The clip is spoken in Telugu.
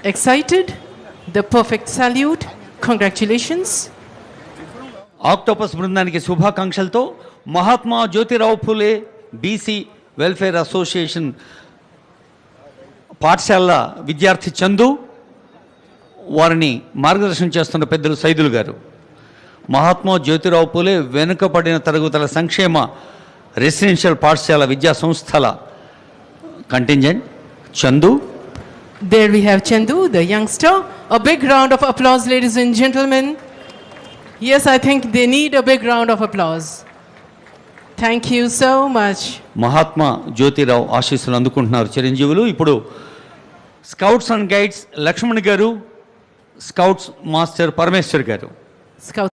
Excited? The perfect salute. Congratulations. Octopus బృందానికి శుభాకాంక్షలతో Mahatma Jyotirao Phule BC welfare association పాఠశాల విద్యార్థి చందు, వారిని మార్గదర్శనం చేస్తున్న పెద్దలు సైదులు గారు. మహాత్మా జ్యోతిరావు ఫులే వెనుకబడిన తరగతుల సంక్షేమ రెసిడెన్షియల్ పాఠశాల విద్యా సంస్థల contingent Chandu. There we have Chandu, the youngster. A big round of applause, ladies and gentlemen. Yes, I think they need a big round of applause. Thank you so much. Mahatma Jyotirao ఆశీస్సులు అందుకుంటున్నారు చిరంజీవులు. ఇప్పుడు స్కౌట్స్ అండ్ గైడ్స్ లక్ష్మణ్ గారు, స్కౌట్స్ మాస్టర్ పరమేశ్వర్ గారు. Scout